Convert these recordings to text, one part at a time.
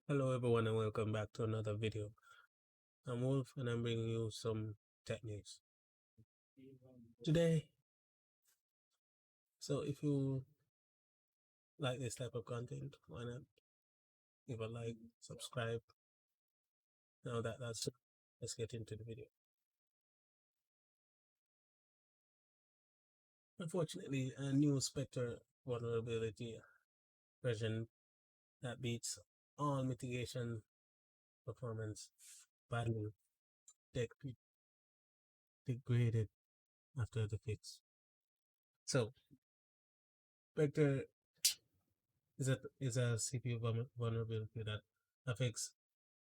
Hello everyone and welcome back to another video. I'm Wolf and I'm bringing you some tech news today. So if you like this type of content, why not give a like, subscribe. Now that's it, let's get into the video. Unfortunately, a new Specter vulnerability version that beats all mitigation performance badly degraded after the fix. So Spectre is a CPU vulnerability that affects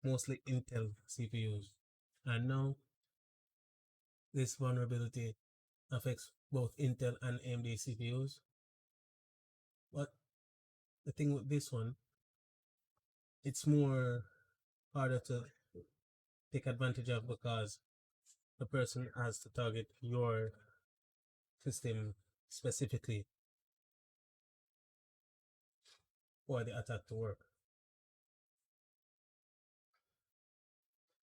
mostly Intel CPUs. And now this vulnerability affects both Intel and AMD CPUs. But the thing with this one, it's more harder to take advantage of because the person has to target your system specifically for the attack to work.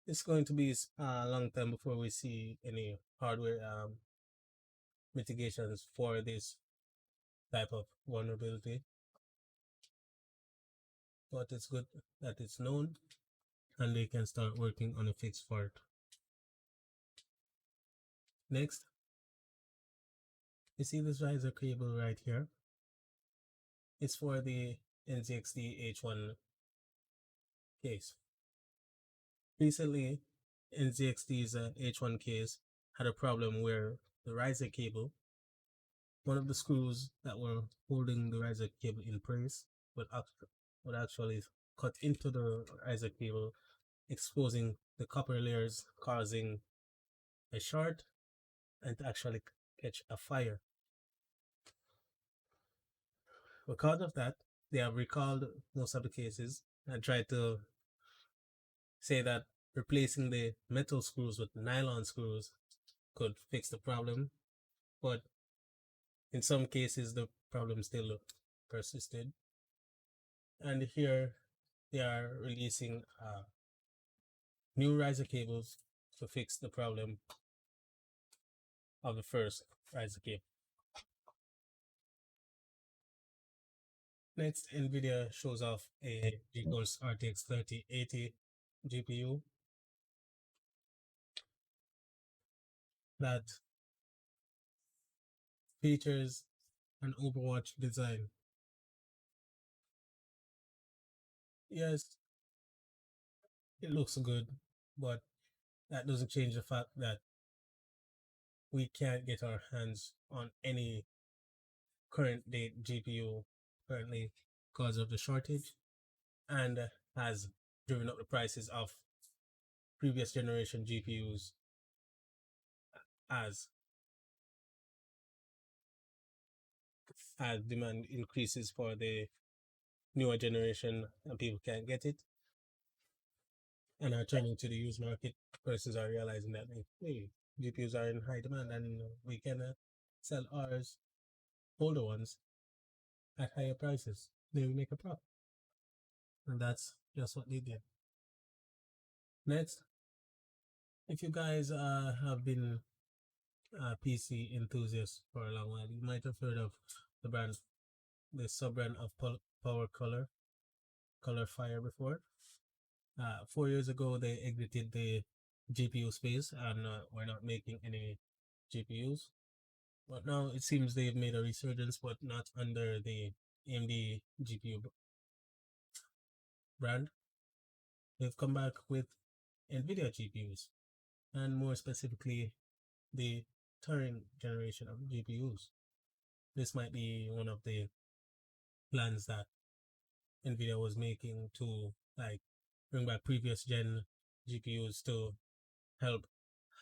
It's going to be a long time before we see any hardware mitigations for this type of vulnerability. But it's good that it's known and they can start working on a fix for it. Next, you see this riser cable right here? It's for the NZXT H1 case. Recently, NZXT's H1 case had a problem where the riser cable, one of the screws that were holding the riser cable in place, would actually cut into the riser cable, exposing the copper layers, causing a short and to actually catch a fire. Because of that, they have recalled most of the cases and tried to say that replacing the metal screws with nylon screws could fix the problem. But in some cases, the problem still persisted. And here they are releasing new riser cables to fix the problem of the first riser cable. Next, Nvidia shows off a GeForce RTX 3080 GPU that features an Overwatch design. Yes, it looks good, but that doesn't change the fact that we can't get our hands on any current date GPU currently because of the shortage and has driven up the prices of previous generation GPUs as demand increases for the newer generation and people can't get it and are turning to the used market. Persons are realizing that hey, GPUs are in high demand and we can sell ours, older ones, at higher prices. They will make a profit. And that's just what they did. Next, if you guys have been PC enthusiasts for a long while, you might have heard of the sub brand of PowerColor, Colorfire before. 4 years ago, they exited the GPU space and were not making any GPUs. But now it seems they've made a resurgence, but not under the AMD GPU brand. They've come back with Nvidia GPUs, and more specifically, the current generation of GPUs. This might be one of the plans that Nvidia was making to like bring back previous gen GPUs to help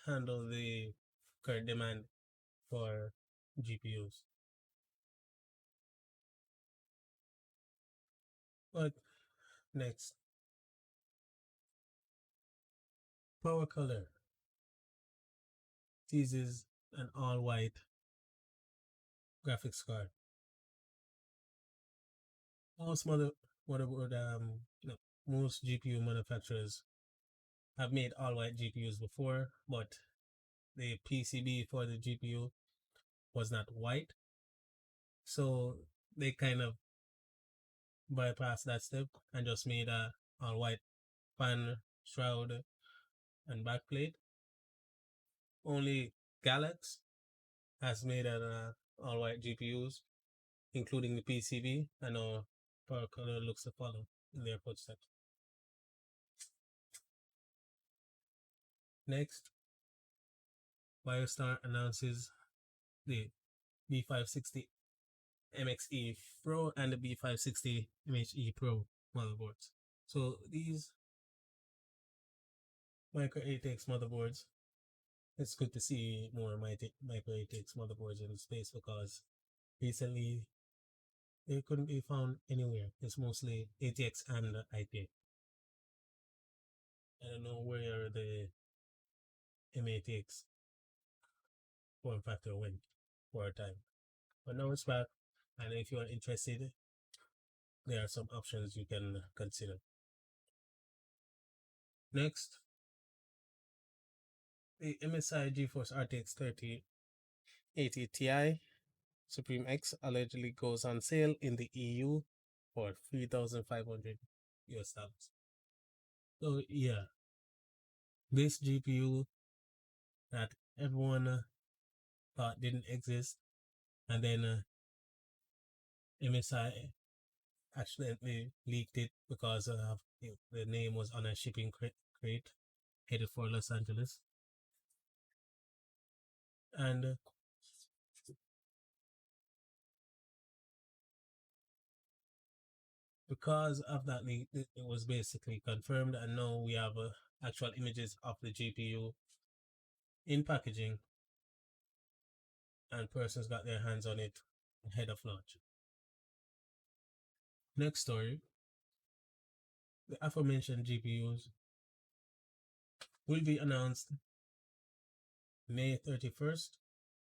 handle the current demand for GPUs. But next, PowerColor teases an all-white graphics card. Most motherboard most GPU manufacturers have made all white GPUs before, but the PCB for the GPU was not white. So they kind of bypassed that step and just made a all white fan, shroud, and backplate. Only Galax has made an all white GPUs, including the PCB, and PowerColor looks to follow in their footsteps. Next, Wirestar announces the B560 MXE Pro and the B560 MHE Pro motherboards. So these micro ATX motherboards, it's good to see more micro ATX motherboards in the space because recently they couldn't be found anywhere. It's mostly ATX and ITX. I don't know where the MATX form factor went for a time, but now it's back. And if you are interested, there are some options you can consider. Next, the MSI GeForce RTX 3080 Ti Supreme X allegedly goes on sale in the EU for 3,500 US dollars. So yeah, this GPU that everyone thought didn't exist, and then MSI accidentally leaked it because the name was on a shipping crate headed for Los Angeles, and because of that leak, it was basically confirmed, and now we have actual images of the GPU in packaging, and persons got their hands on it ahead of launch. Next story, the aforementioned GPUs will be announced May 31st,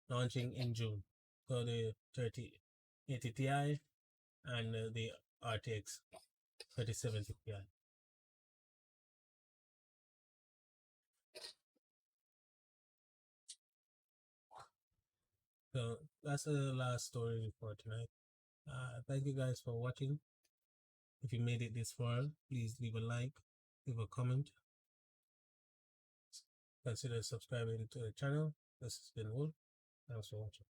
launching in June. So the 3080 Ti and the RTX 3070 Ti. So that's the last story for tonight. Thank you guys for watching. If you made it this far, please leave a like, leave a comment. Consider subscribing to the channel. This has been Wolf. Thanks for watching.